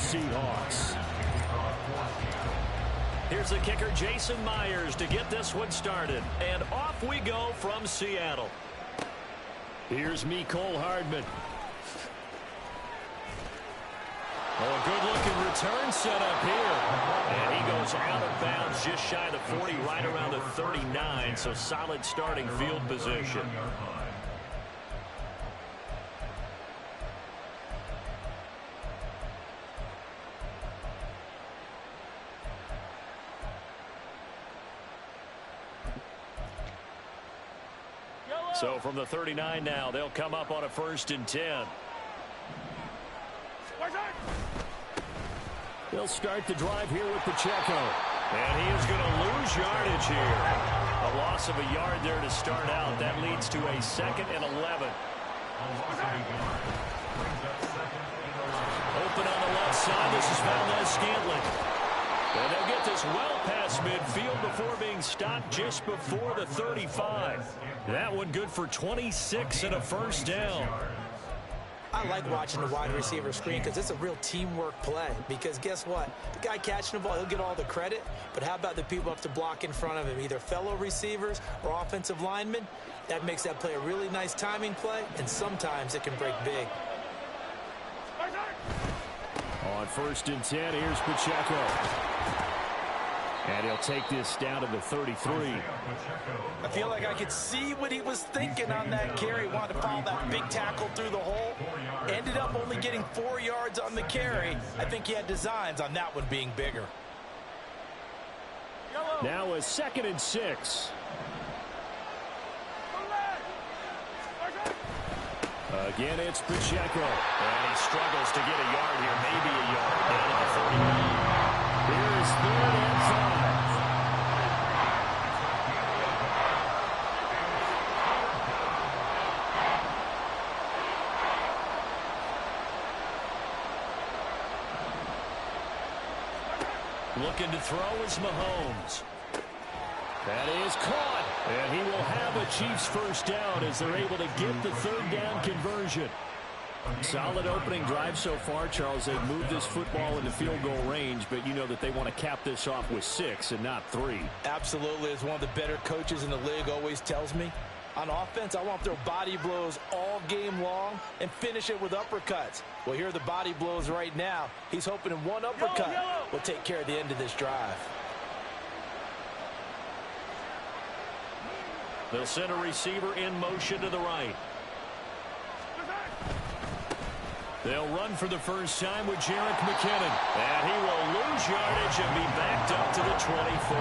Seahawks. Here's the kicker, Jason Myers, to get this one started. And off we go from Seattle. Here's Mecole Hardman. Oh, good-looking return set up here. And he goes out of bounds just shy of the 40, right around the 39, so solid starting field position. So from the 39 now, they'll come up on a 1st and 10. They'll start the drive here with Pacheco. And he is going to lose yardage here. A loss of a yard there to start out. That leads to a 2nd and 11. Open on the left side. This is Valdez-Scantling. And they'll get this well past midfield before being stopped just before the 35. That one good for 26 and a 1st down. I like watching the wide receiver screen because it's a real teamwork play. Because guess what? The guy catching the ball, he'll get all the credit. But how about the people up to block in front of him, either fellow receivers or offensive linemen? That makes that play a really nice timing play, and sometimes it can break big. On 1st and 10, here's Pacheco. And he'll take this down to the 33. I feel like I could see what he was thinking on that carry. Wanted to follow that big tackle through the hole. Ended up only getting 4 yards on the carry. I think he had designs on that one being bigger. Now a 2nd and 6. Again, it's Pacheco. And he struggles to get a yard here. Maybe a yard down at the 39. Here's 3rd and 5. Looking to throw is Mahomes. That is caught. And he will have a Chiefs 1st down as they're able to get the 3rd down conversion. Solid opening drive so far, Charles. They've moved this football into field goal range, but you know that they want to cap this off with 6 and not 3. Absolutely. As one of the better coaches in the league always tells me, on offense, I want to throw body blows all game long and finish it with uppercuts. Well, here are the body blows right now. He's hoping in one uppercut will take care of the end of this drive. They'll send a receiver in motion to the right. They'll run for the first time with Jerick McKinnon. And he will lose yardage and be backed up to the 24.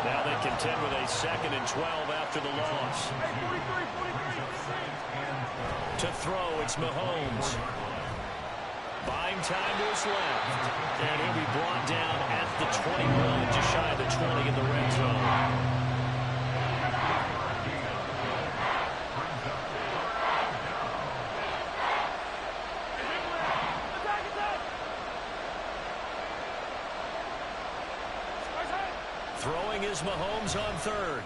Now they contend with a 2nd and 12 after the loss. To throw, it's Mahomes. Buying time to his left. And he'll be brought down at the 21, just shy of the 20 in the red zone. Throwing is Mahomes on 3rd.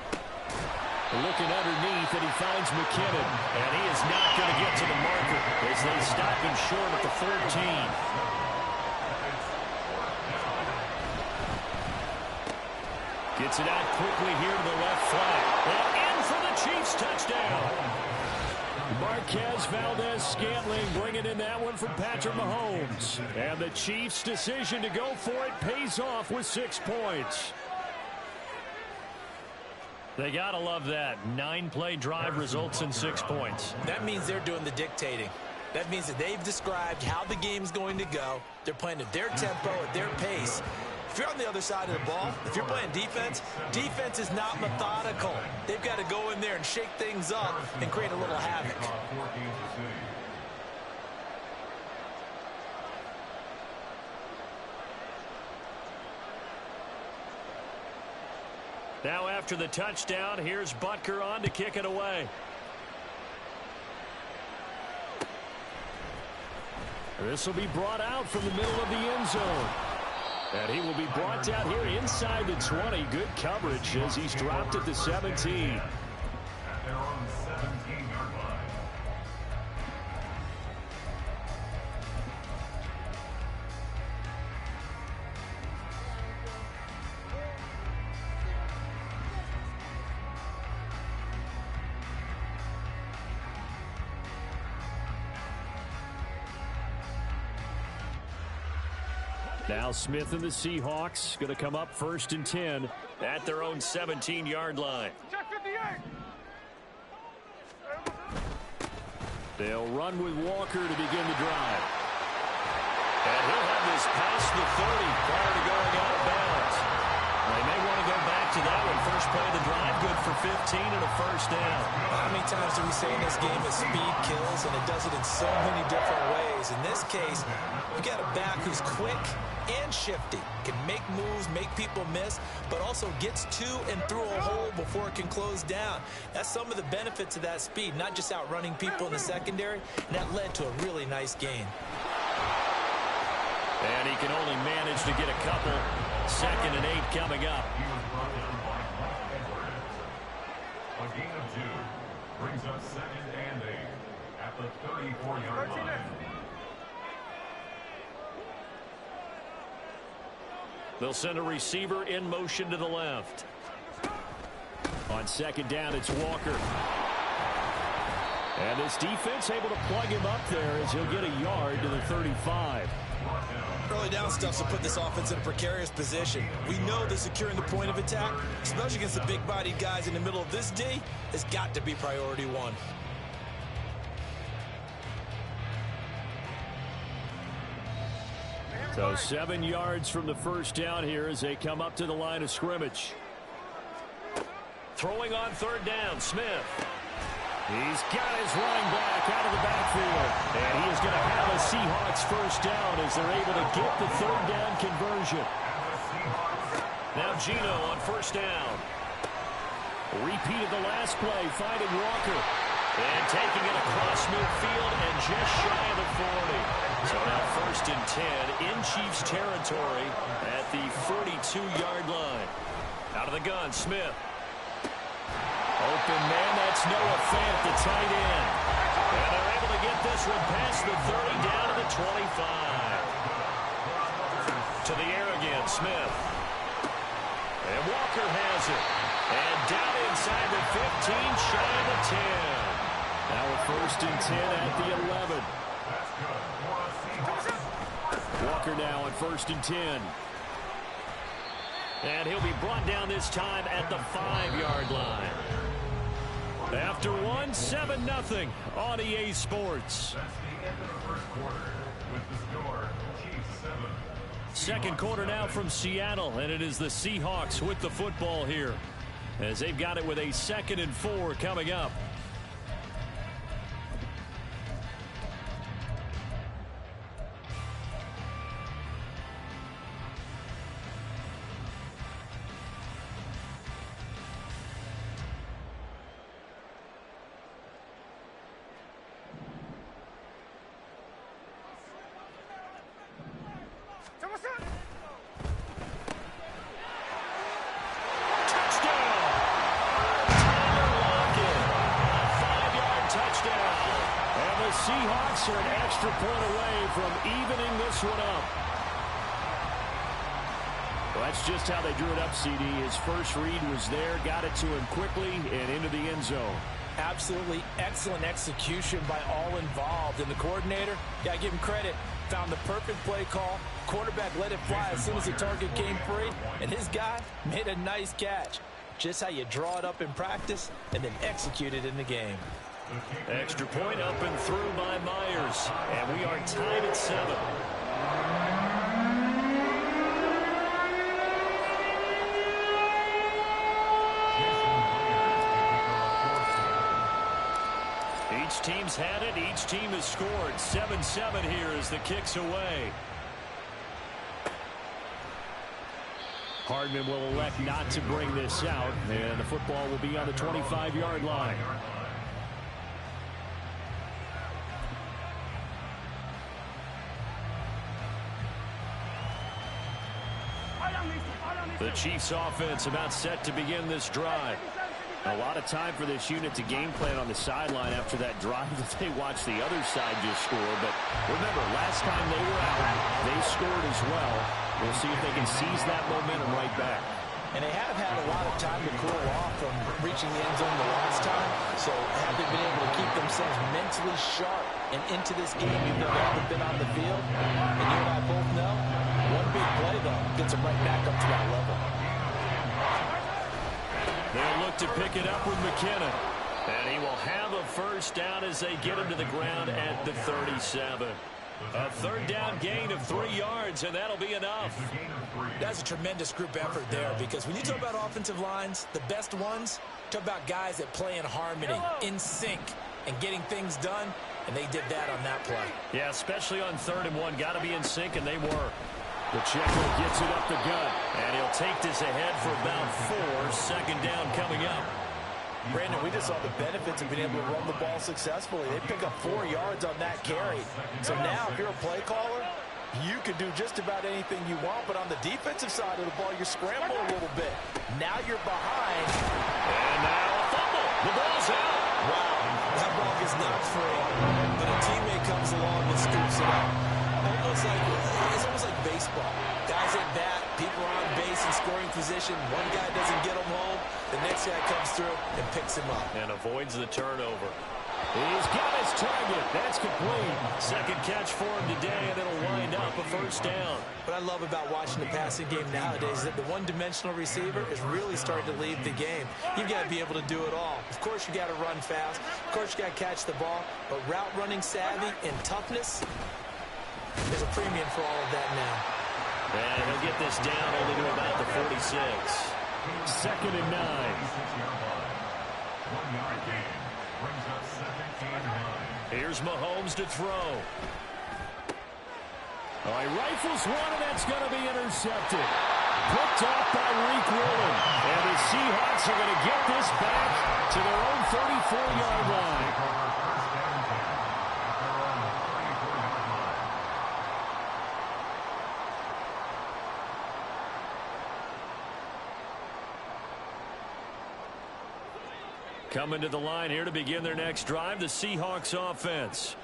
Looking underneath, and he finds McKinnon. And he is not going to get to the marker as they stop him short at the 14. Gets it out quickly here to the left flank. And in for the Chiefs touchdown. Marquez Valdez-Scantling bringing in that one from Patrick Mahomes. And the Chiefs' decision to go for it pays off with 6 points. They got to love that. 9-play drive results in 6 points. That means they're doing the dictating. That means that they've described how the game's going to go. They're playing at their tempo, at their pace. If you're on the other side of the ball, if you're playing defense, defense is not methodical. They've got to go in there and shake things up and create a little havoc. Now after the touchdown, here's Butker on to kick it away. This will be brought out from the middle of the end zone. And he will be brought down here inside the 20. Good coverage as he's dropped at the 17. Now Smith and the Seahawks going to come up 1st and 10 at their own 17-yard line. They'll run with Walker to begin the drive. And he'll have this past the 30 prior to going out of bounds. They may want to go back to that one. First play of the drive, good for 15 and a first down. How many times do we say in this game that speed kills, and it does it in so many different ways? In this case, you got a back who's quick and shifty, can make moves, make people miss, but also gets to and through a hole before it can close down. That's some of the benefits of that speed, not just outrunning people in the secondary, and that led to a really nice gain. And he can only manage to get a couple. 2nd and 8 coming up. A gain of 2 brings up 2nd and 8 at the 34-yard line. They'll send a receiver in motion to the left. On 2nd down, it's Walker. And this defense able to plug him up there as he'll get a yard to the 35. Early down stuff to put this offense in a precarious position. We know that securing the point of attack, especially against the big-bodied guys in the middle of this D, has got to be priority 1. So 7 yards from the first down here as they come up to the line of scrimmage. Throwing on 3rd down, Smith. He's got his running back out of the backfield. And he is going to have a Seahawks first down as they're able to get the 3rd down conversion. Now Gino on 1st down. Repeated the last play, finding Walker. And taking it across midfield and just shy of the 40. So now 1st and 10 in Chiefs territory at the 42-yard line. Out of the gun, Smith. Open man, that's Noah Fant, the tight end. And they're able to get this one past the 30 down to the 25. To the air again, Smith. And Walker has it. And down inside the 15, shy of the 10. Now a 1st and 10 at the 11. Walker now on 1st and 10. And he'll be brought down this time at the 5-yard line. After 1, 7-0 on EA Sports. Second quarter now from Seattle, and it is the Seahawks with the football here as they've got it with a 2nd and 4 coming up. Seahawks are an extra point away from evening this one up. Well, that's just how they drew it up, CD. His first read was there, got it to him quickly and into the end zone. Absolutely excellent execution by all involved. And the coordinator, got to give him credit, found the perfect play call. Quarterback let it fly as soon as the target came free, and his guy made a nice catch. Just how you draw it up in practice and then execute it in the game. Extra point up and through by Myers. And we are tied at 7. Each team's had it. Each team has scored. 7-7 here as the kick's away. Hardman will elect not to bring this out. And the football will be on the 25-yard line. The Chiefs offense about set to begin this drive. A lot of time for this unit to game plan on the sideline after that drive that they watched the other side just score. But remember, last time they were out, they scored as well. We'll see if they can seize that momentum right back. And they have had a lot of time to cool off from reaching the end zone the last time. So have they been able to keep themselves mentally sharp and into this game even though they haven't been on the field? And you and I both know, one big gets them right back up to that level. They'll look to pick it up with McKinnon. And he will have a first down as they get him to the ground at the 37. A third down gain of 3 yards, and that'll be enough. That's a tremendous group effort there, because when you talk about offensive lines, the best ones, talk about guys that play in harmony, in sync, and getting things done, and they did that on that play. Yeah, especially on 3rd and 1. Got to be in sync, and they were. Pacheco gets it up the gut, and he'll take this ahead for about 4. Second down coming up. Brandon, we just saw the benefits of being able to run the ball successfully. They pick up 4 yards on that carry. So now, if you're a play caller, you can do just about anything you want. But on the defensive side of the ball, you're scrambling a little bit. Now you're behind. And now a fumble. The ball's out. Wow, that ball gets knocked free, but a teammate comes along and scoops it up. It's almost like baseball. Guys at bat, people are on base in scoring position. One guy doesn't get them home. The next guy comes through and picks him up. And avoids the turnover. He's got his target. That's complete. Second catch for him today, and it'll wind up a first down. What I love about watching the passing game nowadays is that the one-dimensional receiver is really starting to lead the game. You've got to be able to do it all. Of course, you got to run fast. Of course, you got to catch the ball. But route running savvy and toughness, there's a premium for all of that now. And he'll get this down only to about the 46. Second and 9. 1 yard gain. Brings up 2nd and 9. Here's Mahomes to throw. All right, rifles one, and that's going to be intercepted. Picked off by Reek Willen. And the Seahawks are going to get this back to their own 34-yard line. Coming to the line here to begin their next drive, the Seahawks offense.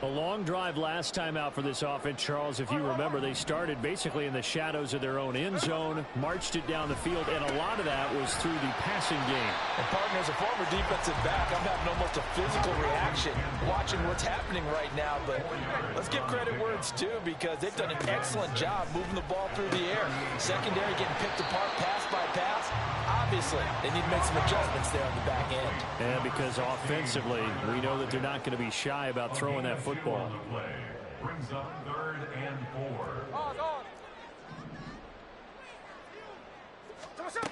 A long drive last time out for this offense, Charles. If you remember, they started basically in the shadows of their own end zone, marched it down the field, and a lot of that was through the passing game. And partner, as a former defensive back, I'm having almost a physical reaction watching what's happening right now. But let's give credit where it's due, because they've done an excellent job moving the ball through the air. Secondary getting picked apart pass by pass. Obviously, they need to make some adjustmts there on the back end. And because offensively, we know that they're not going to be shy about throwing that football. Brings up 3rd and 4.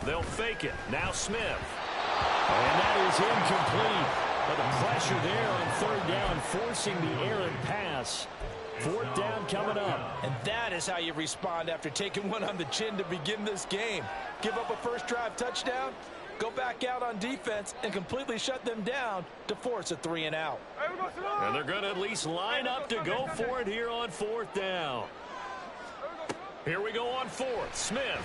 They'll fake it. Now Smith. And that is incomplete. But the pressure there on 3rd down, forcing the errant pass. 4th down coming up. And that is how you respond after taking one on the chin to begin this game. Give up a first drive touchdown, go back out on defense, and completely shut them down to force a 3 and out. And they're going to at least line up to go for it here on 4th down. Here we go on 4th. Smith.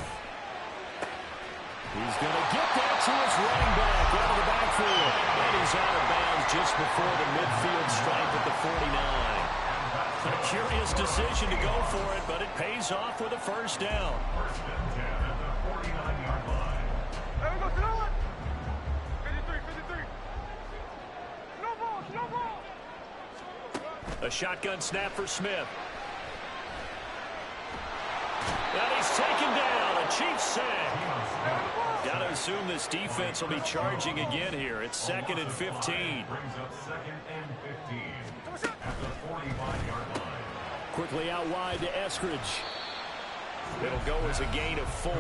He's going to get that to his running back out of the backfield. And he's out of bounds just before the midfield stripe at the 49. A curious decision to go for it, but it pays off with a first down. 1st and 10 at the 49-yard line. A shotgun snap for Smith. And he's taken down. A Chiefs sack. Got to assume this defense will be charging again here. It's 2nd and 15. Brings up 2nd and 15 at the 45-yard line. Quickly out wide to Eskridge. It'll go as a gain of 4.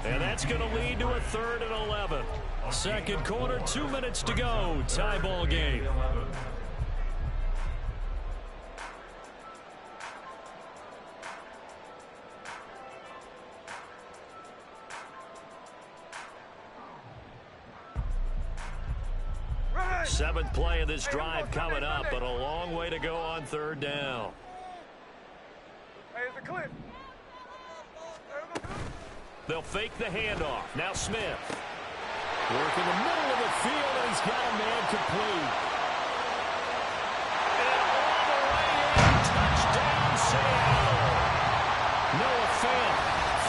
And that's going to lead to a 3rd and 11. Second quarter, 2 minutes to go. Tie ball game. Seventh play of this drive coming up, but a long way to go on 3rd down. They'll fake the handoff. Now Smith. Work in the middle of the field, and he's got a man complete. And all the way in. Touchdown, Seattle. Noah Fant,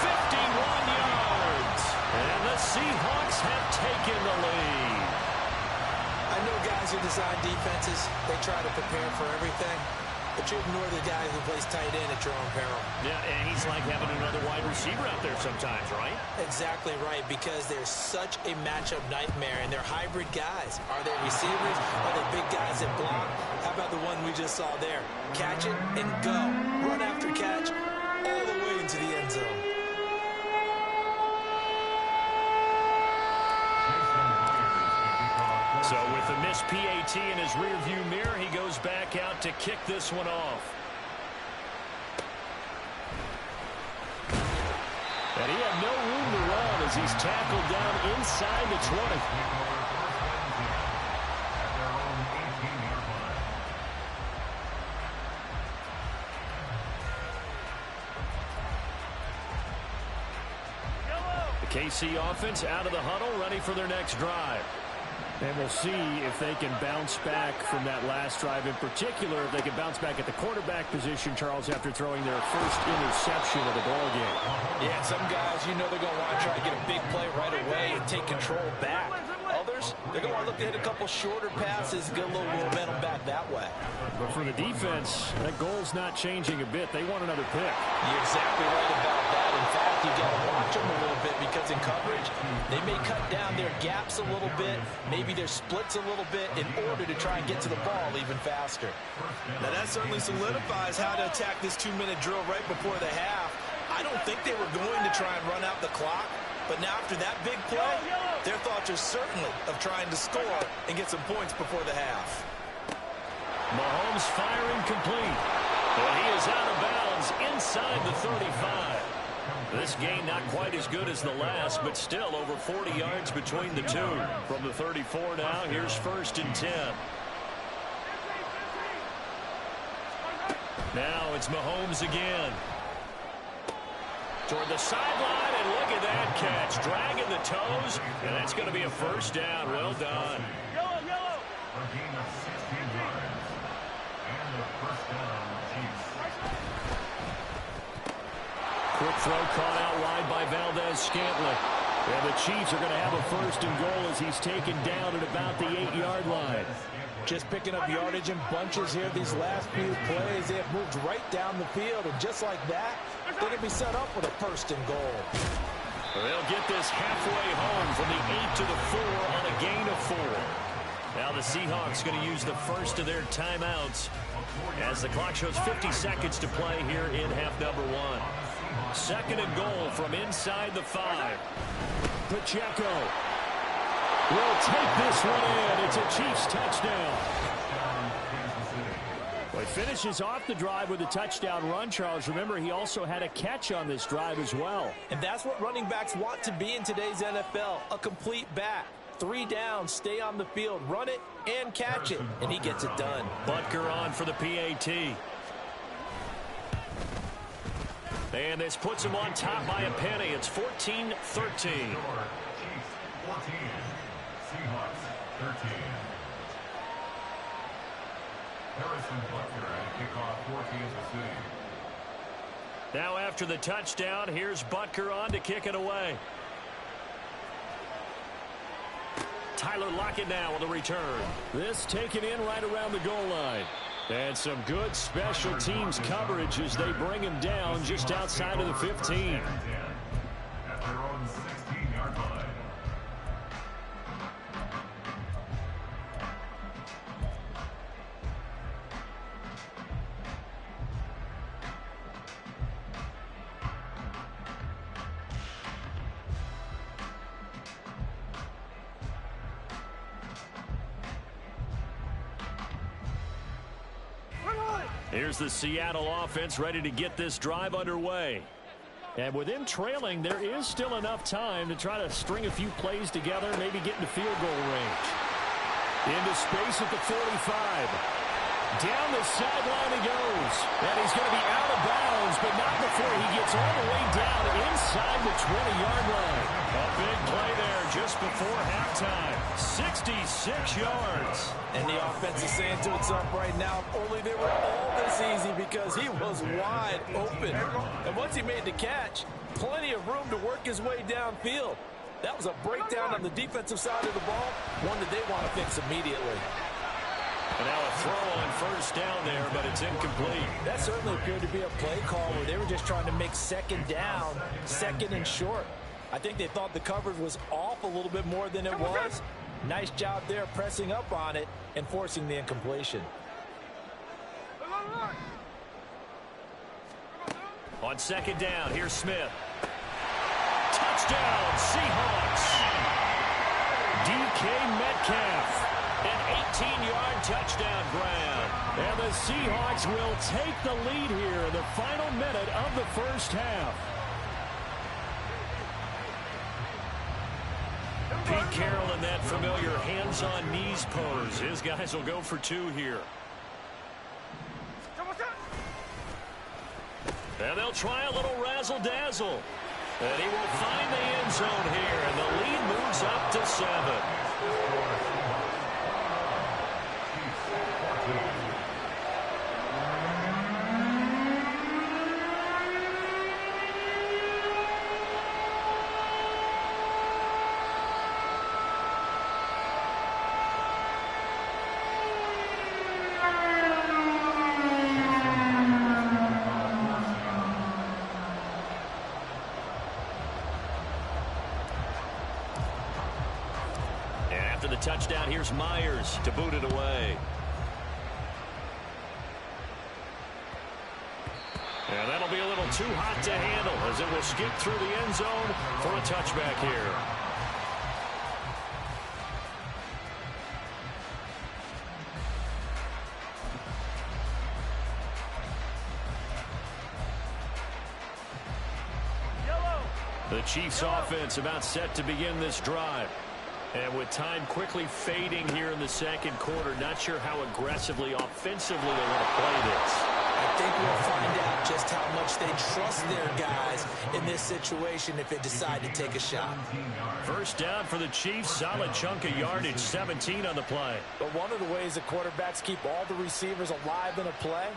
51 yards. And the Seahawks have taken the lead. I know guys who design defenses, they try to prepare for everything. but you ignore the guy who plays tight end at your own peril. Yeah, and he's like having another wide receiver out there sometimes, right? Exactly right, because they're such a matchup nightmare, and they're hybrid guys. Are they receivers? Are they big guys that block? How about the one we just saw there? Catch it and go. Run after catch all the way into the end zone. So with the missed PAT in his rearview mirror, he goes back out to kick this one off. And he had no room to run as he's tackled down inside the 20. The KC offense out of the huddle, ready for their next drive. And we'll see if they can bounce back from that last drive. In particular, if they can bounce back at the quarterback position, Charles, after throwing their first interception of the ball game. Yeah, some guys, you know they're going to want to try to get a big play right away and take control back. Others, they're going to want to look to hit a couple shorter passes, get a little momentum back that way. But for the defense, that goal's not changing a bit. They want another pick. You're exactly right about that. In fact, you got to watch them a little bit because in coverage, they may cut down their gaps a little bit, maybe their splits a little bit in order to try and get to the ball even faster. Now that certainly solidifies how to attack this 2-minute drill right before the half. I don't think they were going to try and run out the clock, but now after that big play, their thoughts are certainly of trying to score and get some points before the half. Mahomes firing complete. And he is out of bounds inside the 35. This game not quite as good as the last, but still over 40 yards between the two. From the 34 now, here's 1st and 10. Now it's Mahomes again. Toward the sideline, and look at that catch. Dragging the toes, and that's going to be a 1st down. Well done. A gain of 16 yards. And the 1st down, Chiefs. Quick throw caught out wide by Valdez-Scantling. And the Chiefs are going to have a 1st and goal as he's taken down at about the 8-yard line. Just picking up yardage in bunches here these last few plays. They have moved right down the field, and just like that, they're going to be set up with a 1st and goal. They'll get this halfway home from the 8 to the 4 on a gain of 4. Now the Seahawks going to use the first of their timeouts as the clock shows 50 seconds to play here in half number 1. 2nd and goal from inside the 5. Pacheco will take this one in. It's a Chiefs touchdown. Well, he finishes off the drive with a touchdown run, Charles. Remember, he also had a catch on this drive as well. And that's what running backs want to be in today's NFL, a complete back. 3 downs, stay on the field, run it, and catch it. And he gets it done. Butker on for the PAT. And this puts him on top by a penny. It's 14-13. Chiefs 14. Seahawks 13. Harrison Butker at kickoff for Kansas City. Now after the touchdown, here's Butker on to kick it away. Tyler Lockett now with a return. This taken in right around the goal line. And some good special teams coverage as they bring him down just outside of the 15. At their own 16-yard line. Here's the Seattle offense ready to get this drive underway. And with them trailing, there is still enough time to try to string a few plays together, maybe get into field goal range. Into space at the 45. Down the sideline he goes. And he's going to be out of bounds, but not before he gets all the way down inside the 20-yard line. A big play there just before halftime. 66 yards. And the offense is saying to itself right now, if only they were all this easy, because he was wide open. And once he made the catch, plenty of room to work his way downfield. That was a breakdown on the defensive side of the ball, one that they want to fix immediately. And now a throw on first down there, but it's incomplete. That certainly appeared to be a play call where they were just trying to make second down, second and short. I think they thought the coverage was off a little bit more than it was. Nice job there pressing up on it and forcing the incompletion. On second down, here's Smith. Touchdown, Seahawks. DK Metcalf. An 18-yard touchdown grab. And the Seahawks will take the lead here in the final minute of the first half. Pete Carroll in that familiar hands-on knees pose. His guys will go for two here. And they'll try a little razzle-dazzle. And he will find the end zone here, and the lead moves up to 7. After the touchdown, here's Myers to boot it away. And that'll be a little too hot to handle as it will skip through the end zone for a touchback here. The Chiefs offense about set to begin this drive. And with time quickly fading here in the second quarter, not sure how aggressively, offensively they want to play this. I think we'll find out just how much they trust their guys in this situation if they decide to take a shot. First down for the Chiefs, solid chunk of yardage, 17 on the play. But one of the ways that quarterbacks keep all the receivers alive in a play,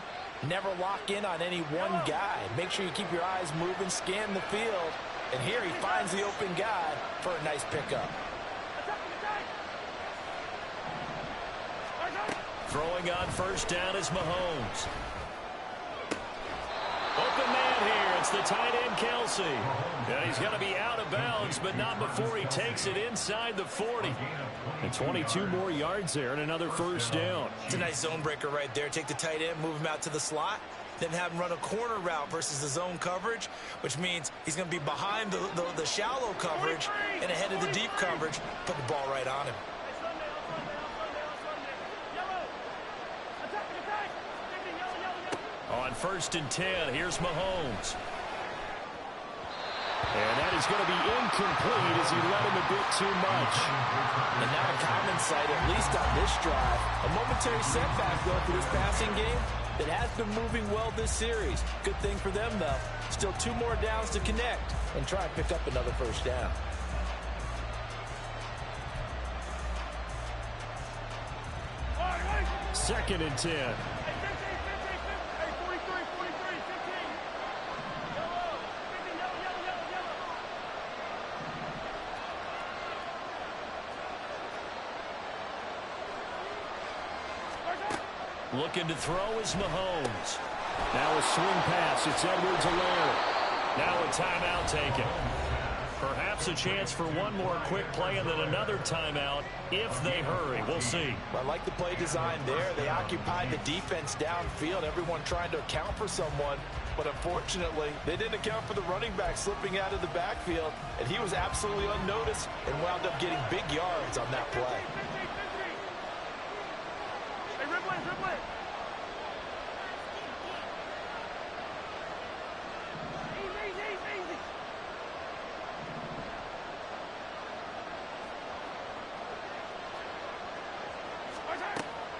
never lock in on any one guy. Make sure you keep your eyes moving, scan the field, and here he finds the open guy for a nice pickup. Throwing on first down is Mahomes. Open man here. It's the tight end, Kelsey. And he's going to be out of bounds, but not before he takes it inside the 40. And 22 more yards there and another first down. It's a nice zone breaker right there. Take the tight end, move him out to the slot, then have him run a corner route versus the zone coverage, which means he's going to be behind the shallow coverage and ahead of the deep coverage. Put the ball right on him. On first and 10, here's Mahomes. And that is going to be incomplete as he let him a bit too much. And not a common sight, at least on this drive. A momentary setback, though, for this passing game that has been moving well this series. Good thing for them, though. Still 2 more downs to connect and try and pick up another first down. Second and 10. Looking to throw is Mahomes. Now a swing pass. It's Edwards-Helaire. Now a timeout taken. Perhaps a chance for one more quick play and then another timeout if they hurry. We'll see. I like the play design there. They occupied the defense downfield, everyone trying to account for someone. But unfortunately, they didn't account for the running back slipping out of the backfield, and he was absolutely unnoticed and wound up getting big yards on that play.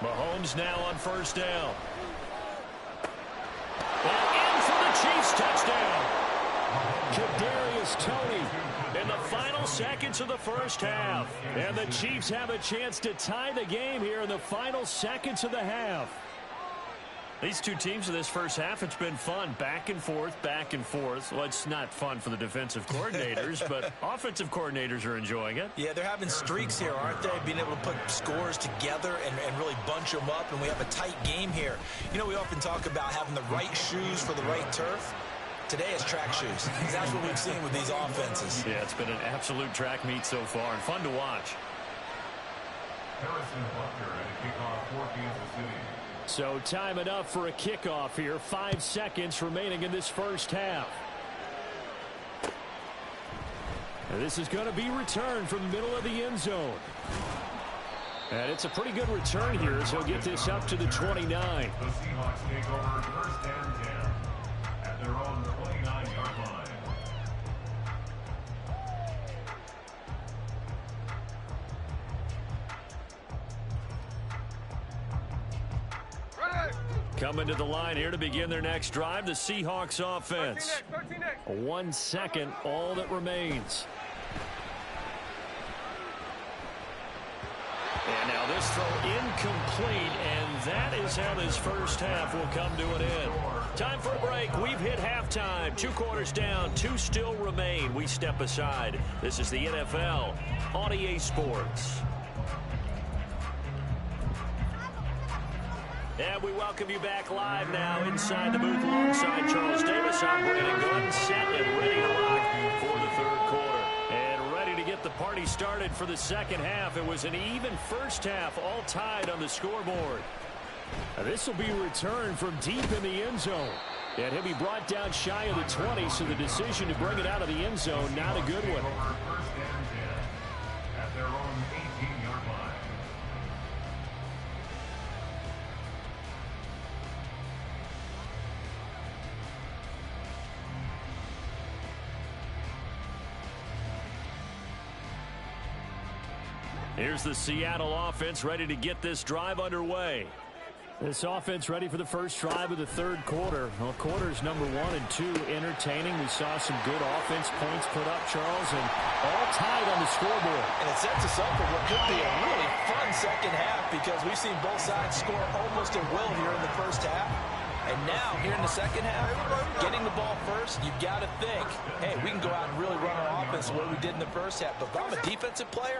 Mahomes now on first down. And in for the Chiefs touchdown. Kadarius Toney in the final seconds of the first half. And the Chiefs have a chance to tie the game here in the final seconds of the half. These two teams in this first half, it's been fun. Back and forth, back and forth. Well, it's not fun for the defensive coordinators, but offensive coordinators are enjoying it. Yeah, they're having streaks here, aren't they? Being able to put scores together and really bunch them up, and we have a tight game here. You know, we often talk about having the right shoes for the right turf. Today is track shoes. That's what we've seen with these offenses. Yeah, it's been an absolute track meet so far, and fun to watch. Harrison Butker and a kickoff for Kansas City. So time enough for a kickoff here. 5 seconds remaining in this first half. And this is going to be returned from the middle of the end zone. And it's a pretty good return here as he'll get this up to the 29. The Seahawks take over first and 10 at their own 29-yard line. Coming to the line here to begin their next drive, the Seahawks offense. 1 second, all that remains. And now this throw incomplete, and that is how this first half will come to an end. Time for a break. We've hit halftime. 2 quarters down, 2 still remain. We step aside. This is the NFL on EA Sports. And we welcome you back live now inside the booth alongside Charles Davis. I'm Brandon Gunn, set and ready to rock for the third quarter. And ready to get the party started for the second half. It was an even first half, all tied on the scoreboard. Now this will be returned from deep in the end zone. And he'll be brought down shy of the 20, so the decision to bring it out of the end zone, not a good one. First and 10 at their own 18-yard line. Here's the Seattle offense ready to get this drive underway. This offense ready for the first drive of the third quarter. Well, quarters number 1 and 2 entertaining. We saw some good offense points put up, Charles, and all tied on the scoreboard. And it sets us up for what could be a really fun second half because we've seen both sides score almost at will here in the first half. And now, here in the second half, getting the ball first, you've got to think, hey, we can go out and really run our offense the way we did in the first half. But if I'm a defensive player,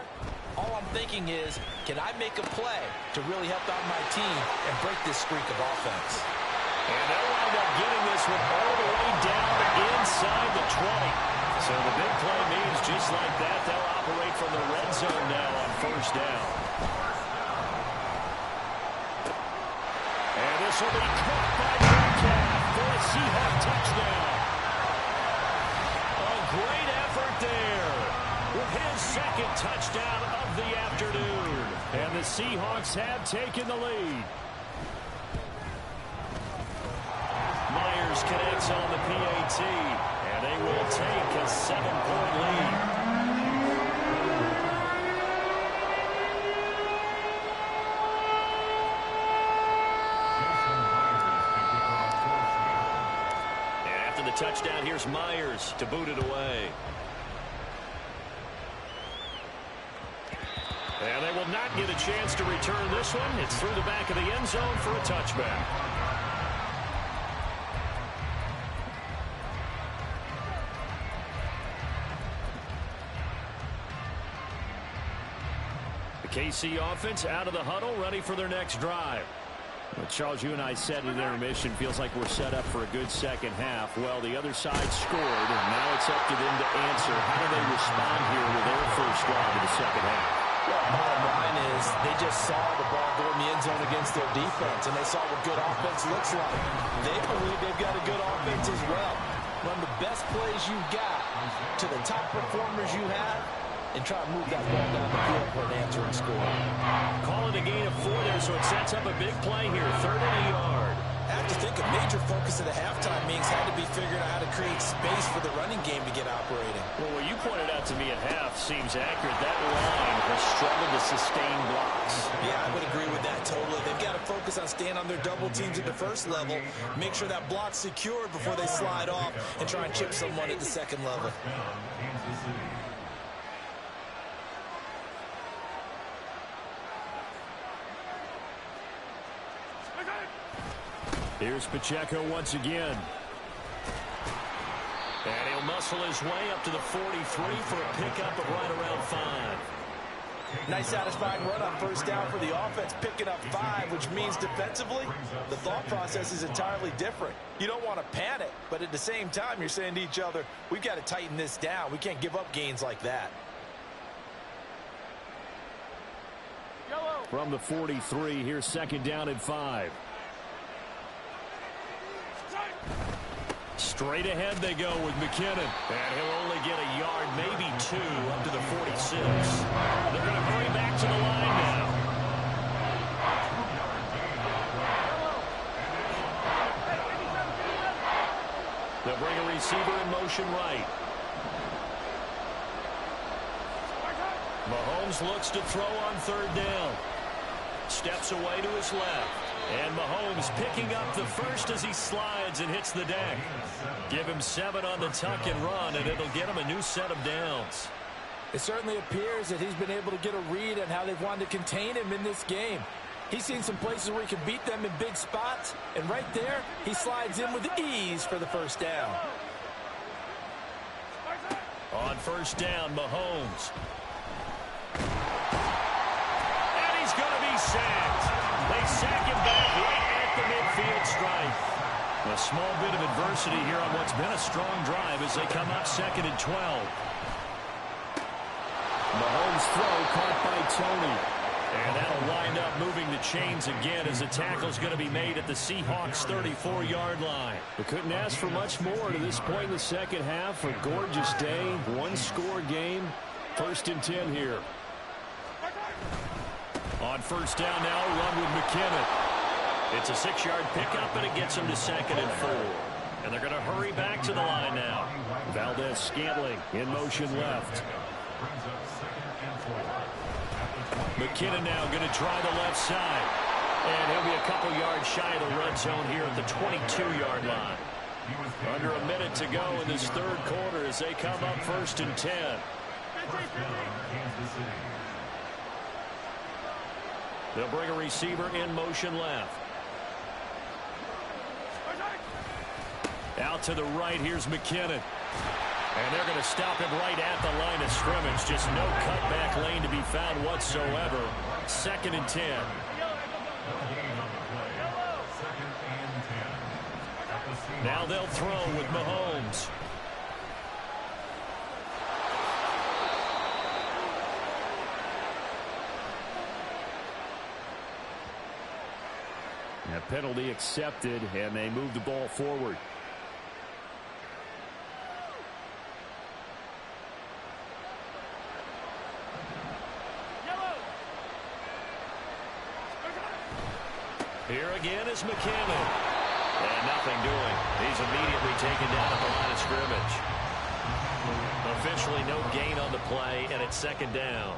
all I'm thinking is, can I make a play to really help out my team and break this streak of offense? And they'll wind up getting this one all the way down inside the 20. So the big play means just like that, they'll operate from the red zone now on first down. And this will be caught by Metcalf for a Seahawk touchdown. A great effort there with his second touchdown of the afternoon. And the Seahawks have taken the lead. Myers connects on the PAT, and they will take a 7-point lead. Touchdown, here's Myers to boot it away. And they will not get a chance to return this one. It's through the back of the end zone for a touchback. The KC offense out of the huddle, ready for their next drive. Well, Charles, you and I said in intermission, feels like we're set up for a good second half. Well, the other side scored, and now it's up to them to answer. How do they respond here with their first drive of the second half? Well, bottom line is they just saw the ball go in the end zone against their defense, and they saw what good offense looks like. They believe they've got a good offense as well. Run the best plays you've got to the top performers you have, and try to move that ball down the field for an answering score. Call it a gain of 4 there, so it sets up a big play here. 3rd and a yard. I have to think a major focus of the halftime meetings had to be figuring out how to create space for the running game to get operating. Well, what you pointed out to me at half seems accurate. That line has struggled to sustain blocks. Yeah, I would agree with that totally. They've got to focus on staying on their double teams at the first level, make sure that block's secured before they slide off and try and chip someone at the second level. Kansas City. Here's Pacheco once again. And he'll muscle his way up to the 43 for a pickup of right around 5. Nice satisfying run on first down for the offense, picking up 5, which means defensively, the thought process is entirely different. You don't want to panic, but at the same time, you're saying to each other, we've got to tighten this down. We can't give up gains like that. From the 43, here's second down and 5. Straight ahead they go with McKinnon. And he'll only get a yard, maybe 2, up to the 46. They're going to hurry back to the line now. They'll bring a receiver in motion right. Mahomes looks to throw on third down. Steps away to his left. And Mahomes picking up the first as he slides and hits the deck. Give him 7 on the tuck and run, and it'll get him a new set of downs. It certainly appears that he's been able to get a read on how they've wanted to contain him in this game. He's seen some places where he can beat them in big spots, and right there, he slides in with ease for the first down. On first down, Mahomes. And he's going to be sacked. They sack him back right at the midfield stripe. A small bit of adversity here on what's been a strong drive as they come up 2nd and 12. Mahomes' throw caught by Tony. And that'll wind up moving the chains again as the tackle's going to be made at the Seahawks' 34-yard line. We couldn't ask for much more to this point in the second half. A gorgeous day, one-score game. 1st and 10 here. On first down now, run with McKinnon. It's a 6-yard pickup, and it gets him to 2nd and 4. And they're going to hurry back to the line now. Valdez-Scantling in motion left. McKinnon now going to try the left side. And he'll be a couple yards shy of the red zone here at the 22-yard line. Under a minute to go in this third quarter as they come up 1st and 10. They'll bring a receiver in motion left. Out to the right, here's McKinnon. And they're going to stop him right at the line of scrimmage. Just no cutback lane to be found whatsoever. 2nd and 10. Now they'll throw with Mahomes. That penalty accepted, and they move the ball forward. Here again is McKinnon. And nothing doing. He's immediately taken down at the line of scrimmage. Officially no gain on the play, and it's 2nd down.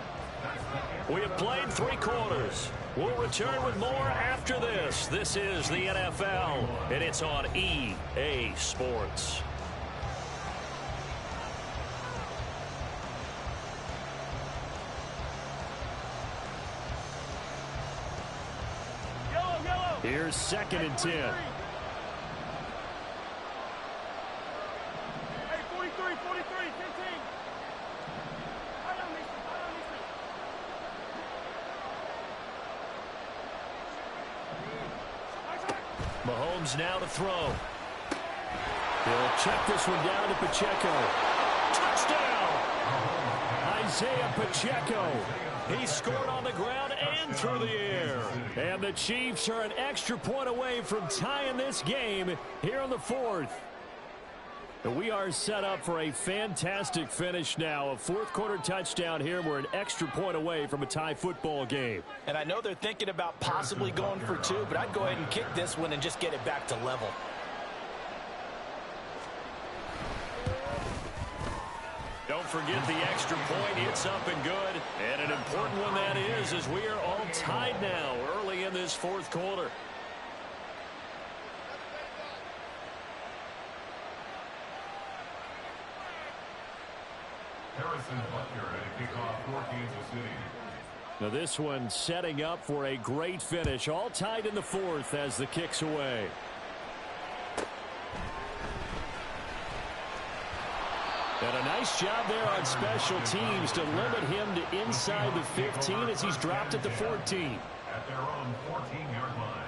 We have played 3 quarters. We'll return with more after this. This is the NFL, and it's on EA Sports. Here's 2nd and 10. Hey, 43, 15. Mahomes now to throw. He'll check this one down to Pacheco. Touchdown! Isaiah Pacheco. He scored on the ground and through the air. And the Chiefs are an extra point away from tying this game here in the 4th. We are set up for a fantastic finish now. A 4th quarter touchdown here. We're an extra point away from a tie football game. And I know they're thinking about possibly going for 2, but I'd go ahead and kick this one and just get it back to level. Don't forget the extra point. It's up and good. And an important one that is, as we are all tied now early in this 4th quarter. Harrison Butker at kickoff for Kansas City. Now this one setting up for a great finish. All tied in the 4th as the kick's away. And a nice job there on special teams to limit him to inside the 15 as he's dropped at the 14. At their own 14-yard line.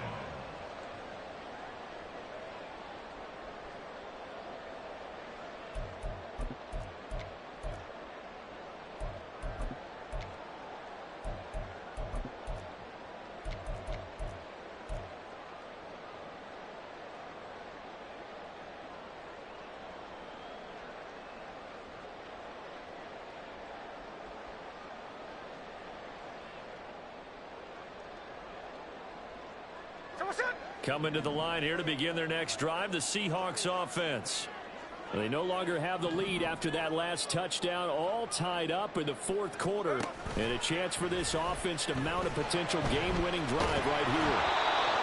Coming to the line here to begin their next drive, the Seahawks offense. They no longer have the lead after that last touchdown, all tied up in the fourth quarter. And a chance for this offense to mount a potential game-winning drive right here.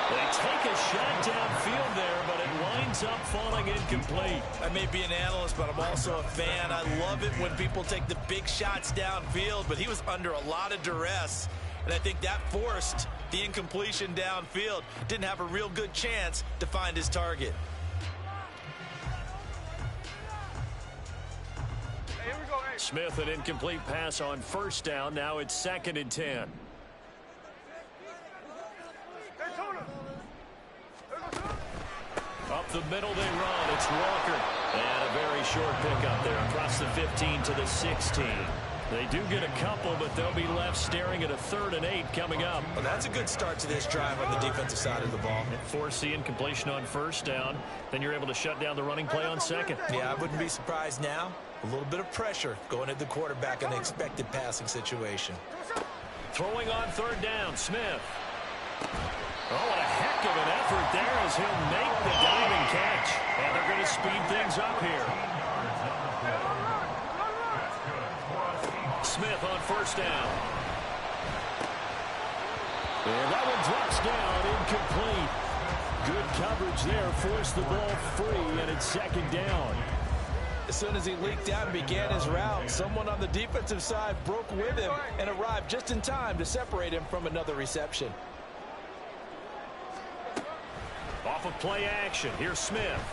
They take a shot downfield there, but it winds up falling incomplete. I may be an analyst, but I'm also a fan. I love it when people take the big shots downfield, but he was under a lot of duress. And I think that forced the incompletion downfield. Didn't have a real good chance to find his target. Smith, an incomplete pass on first down. Now it's 2nd and 10. Up the middle they run. It's Walker. And a very short pickup there across the 15 to the 16. They do get a couple, but they'll be left staring at a 3rd and 8 coming up. Well, that's a good start to this drive on the defensive side of the ball. Force the incompletion on first down. Then you're able to shut down the running play on 2nd. Yeah, I wouldn't be surprised now. A little bit of pressure going at the quarterback in an expected passing situation. Throwing on 3rd down, Smith. Oh, what a heck of an effort there as he'll make the diving catch. And they're going to speed things up here. Smith on first down. And that one drops down, incomplete. Good coverage there, forced the ball free, and it's 2nd down. As soon as he leaked out and began his route, someone on the defensive side broke with him and arrived just in time to separate him from another reception. Off of play action, here's Smith.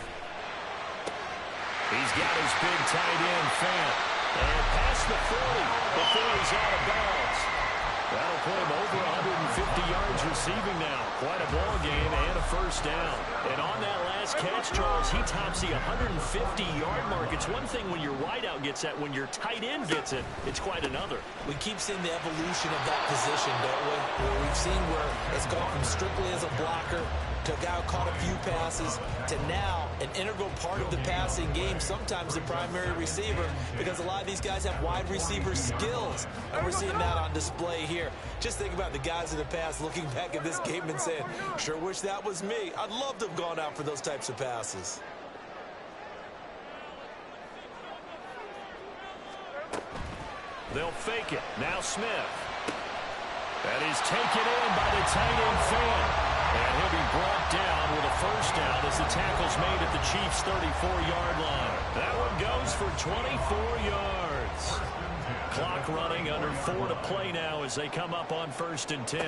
He's got his big tight end, Fant. And past the 40 before he's out of bounds. That'll put him over 150 yards receiving now. Quite a ball game and a first down. And on that last catch, Charles, he tops the 150-yard mark. It's one thing when your wideout gets that. When your tight end gets it, it's quite another. We keep seeing the evolution of that position, don't we? Where we've seen where it's gone from strictly as a blocker to a guy who caught a few passes to now an integral part of the passing game, sometimes the primary receiver, because a lot of these guys have wide receiver skills, and we're seeing that on display here. Just think about the guys in the past looking back at this game and saying, sure wish that was me. I'd love to have gone out for those types of passes. They'll fake it. Now Smith. That is taken in by the tight end Fant. And he'll be brought down with a first down as the tackle's made at the Chiefs' 34-yard line. That one goes for 24 yards. Clock running, under 4 to play now as they come up on 1st and 10.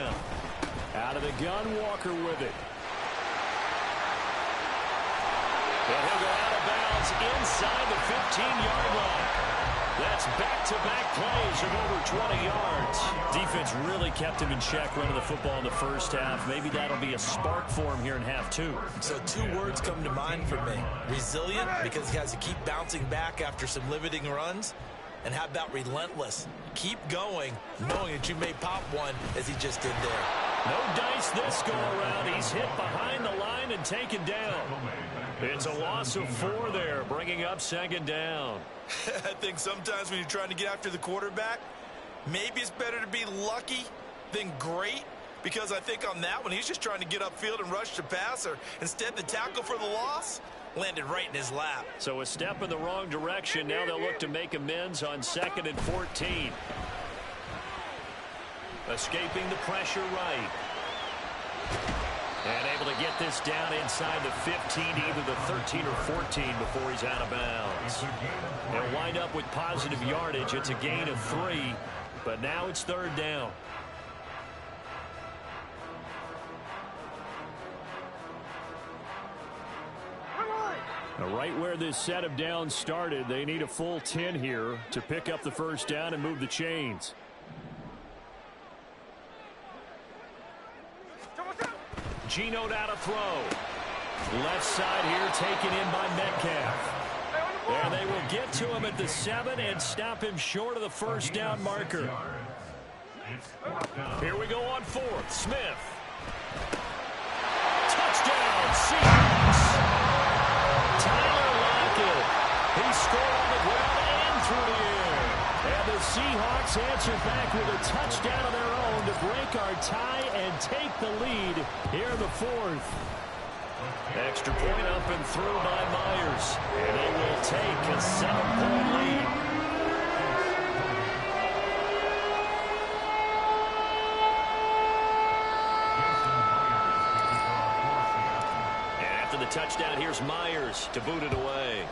Out of the gun, Walker with it. And he'll go out of bounds inside the 15-yard line. That's back-to-back plays of over 20 yards. Defense really kept him in check running the football in the first half. Maybe that'll be a spark for him here in half 2. So 2 words come to mind for me. Resilient, because he has to keep bouncing back after some limiting runs. And how about relentless? Keep going, knowing that you may pop one as he just did there. No dice this go-around. He's hit behind the line and taken down. It's a loss of 4 there, bringing up 2nd down. I think sometimes when you're trying to get after the quarterback, maybe it's better to be lucky than great, because I think on that one, he's just trying to get upfield and rush the passer. Instead, the tackle for the loss landed right in his lap. So a step in the wrong direction. Now they'll look to make amends on 2nd and 14. Escaping the pressure right. And able to get this down inside the 15, either the 13 or 14 before he's out of bounds. They'll wind up with positive yardage. It's a gain of 3, but now it's 3rd down. Now, right where this set of downs started, they need a full 10 here to pick up the first down and move the chains. Geno out to throw. Left side here taken in by Metcalf. And they will get to him at the 7 and stop him short of the first down marker. Here we go on 4th. Smith. Touchdown, Seahawks. Tyler Lockett. He scored on the ground and through the air. And the Seahawks answer back with a touchdown of their own to break our tie and take the lead here in the 4th. Extra point up and through by Myers. And they will take a 7-point lead. And after the touchdown, here's Myers to boot it away.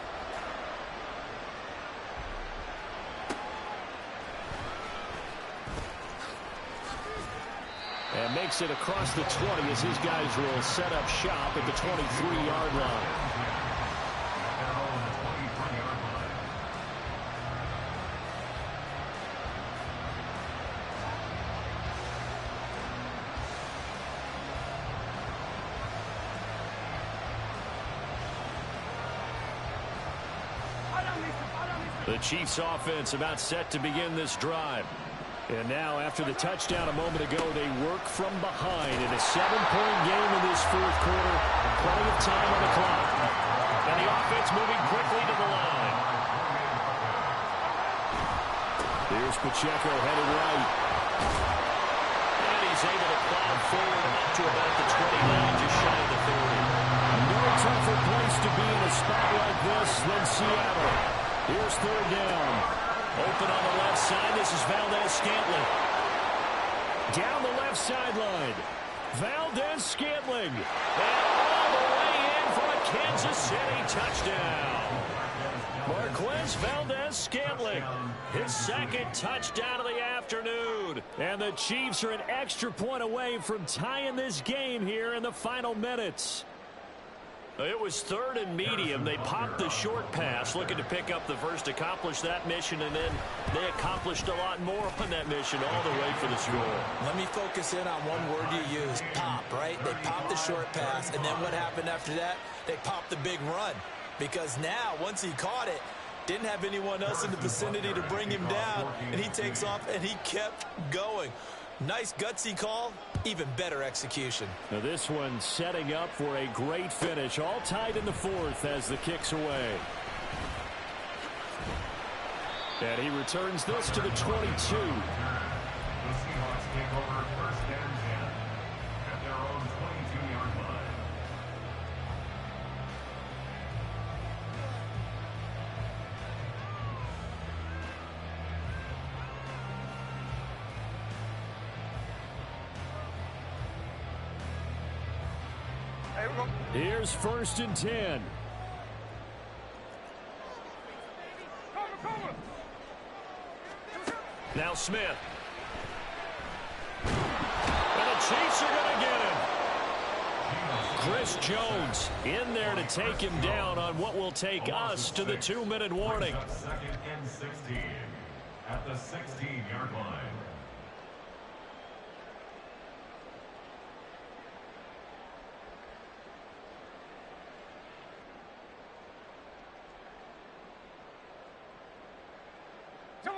And makes it across the 20 as his guys will set up shop at the 23-yard line. The Chiefs offense about set to begin this drive. And now, after the touchdown a moment ago, they work from behind in a 7-point game in this 4th quarter. Plenty of time on the clock. And the offense moving quickly to the line. Here's Pacheco headed right. And he's able to plow forward up to about the 29, just shy of the 30. No tougher place to be in a spot like this than Seattle. Here's 3rd down. Open on the left side. This is Valdez-Scantling. Down the left sideline. Valdez-Scantling. And all the way in for a Kansas City touchdown. Marquez Valdez-Scantling. His 2nd touchdown of the afternoon. And the Chiefs are an extra point away from tying this game here in the final minutes. It was 3rd and medium. They popped the short pass, looking to pick up the first, accomplish that mission, and then they accomplished a lot more on that mission all the way for the score. Let me focus in on one word you used, pop, right? They popped the short pass, and then what happened after that? They popped the big run. Because now, once he caught it, didn't have anyone else in the vicinity to bring him down, and he takes off, and he kept going. Nice gutsy call, even better execution. Now this one setting up for a great finish, all tied in the 4th as the kick's away. And he returns this to the 22. The Seahawks take over 1st and 10 at their own 22-yard line. Here's 1st and 10. Now Smith. And the Chiefs are going to get him. Chris Jones in there to take him down on what will take us to the 2-minute warning. 2nd and 16 at the 16-yard line.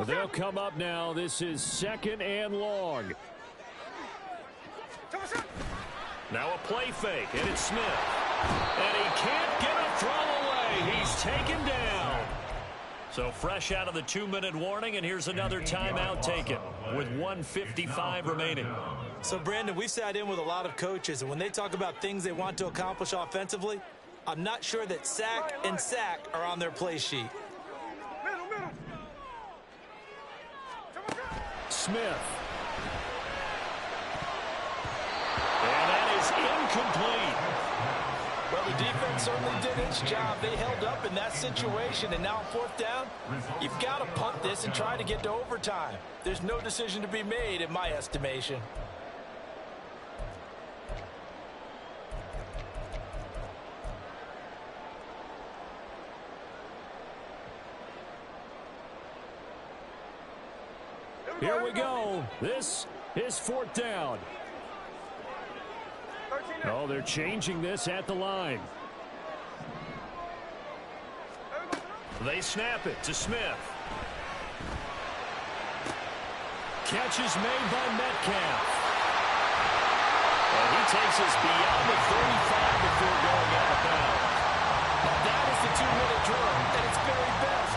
They'll come up now. This is 2nd and long. Now a play fake, and it's Smith. And he can't get a throw away. He's taken down. So fresh out of the 2-minute warning, and here's another timeout taken with 1:55 remaining. So, Brandon, we sat in with a lot of coaches, and when they talk about things they want to accomplish offensively, I'm not sure that sack and sack are on their play sheet. Smith. And that is incomplete. Well, the defense certainly did its job. They held up in that situation, and now on 4th down, you've got to punt this and try to get to overtime. There's no decision to be made, in my estimation. Here we go. This is 4th down. Oh, they're changing this at the line. They snap it to Smith. Catch is made by Metcalf. And he takes us beyond the 35 before going out of bounds. Now that is the 2-minute drill at its very best.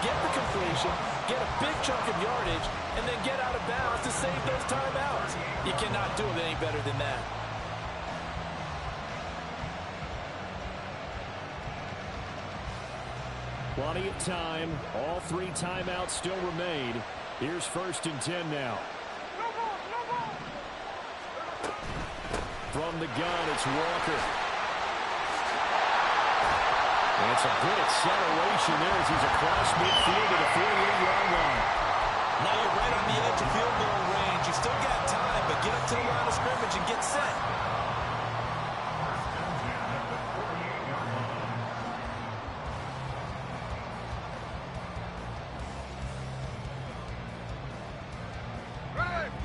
Get the completion, get a big chunk of yardage, and then get out of bounds to save those timeouts. You cannot do it any better than that. Plenty of time. All 3 timeouts still remain. Here's 1st and 10 now. From the gun, it's Walker. And it's a good acceleration there as he's across midfield to the 48-yard line. Now you're right on the edge of field goal range. You still got time, but get up to the line of scrimmage and get set.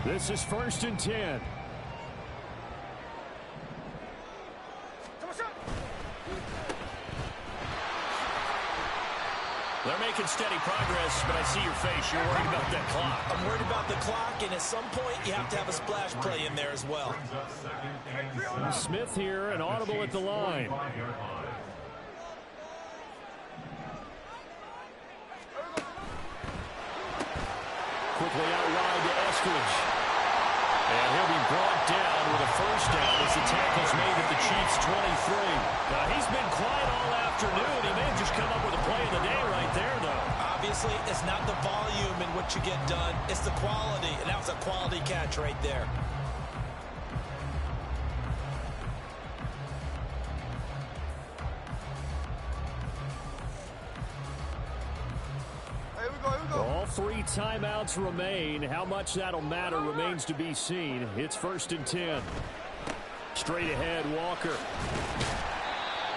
This is 1st and 10. They're making steady progress, but I see your face. You're worried about that clock. I'm worried about the clock, and at some point, you have to have a splash play in there as well. Smith here, an audible at the line. Quickly out wide to Eskridge. And he'll be brought down with a 1st down as the tackle's made at the Chiefs' 23. Now, he's been quiet all afternoon. He may have just come up with a play of the day right there, though. Obviously, it's not the volume in what you get done. It's the quality, and that was a quality catch right there. All 3 timeouts remain. How much that'll matter remains to be seen. It's 1st and 10. Straight ahead, Walker.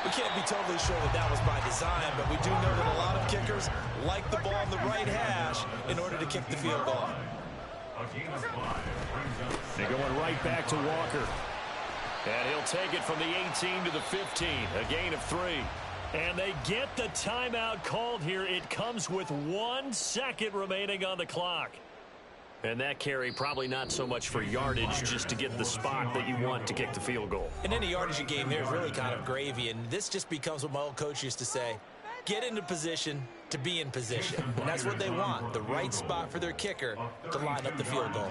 We can't be totally sure that that was by design, but we do know that a lot of kickers like the ball on the right hash in order to kick the field goal. They're going right back to Walker. And he'll take it from the 18 to the 15. A gain of 3. And they get the timeout called here. It comes with 1 second remaining on the clock. And that carry probably not so much for yardage, just to get the spot that you want to kick the field goal. In any yardage game, there's really kind of gravy, and this just becomes what my old coach used to say. Get into position to be in position. And that's what they want, the right spot for their kicker to line up the field goal.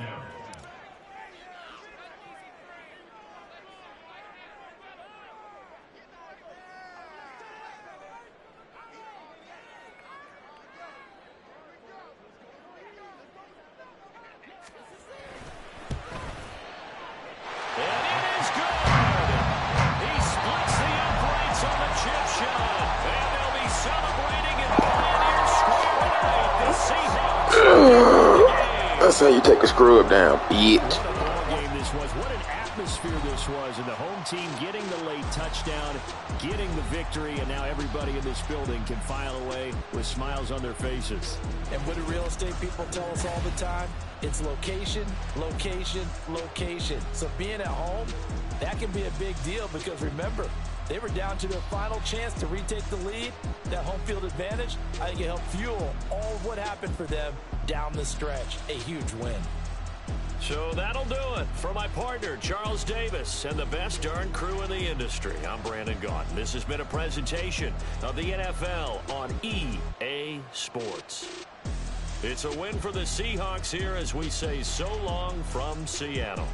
That's how you take a screw up down, bitch. What a ball game this was. What an atmosphere this was. And the home team getting the late touchdown, getting the victory, and now everybody in this building can file away with smiles on their faces. And what do real estate people tell us all the time? It's location, location, location. So being at home, that can be a big deal because remember, they were down to their final chance to retake the lead. That home field advantage, I think it helped fuel all of what happened for them down the stretch. A huge win. So that'll do it. For my partner, Charles Davis, and the best darn crew in the industry, I'm Brandon Gaudin. This has been a presentation of the NFL on EA Sports. It's a win for the Seahawks here as we say so long from Seattle.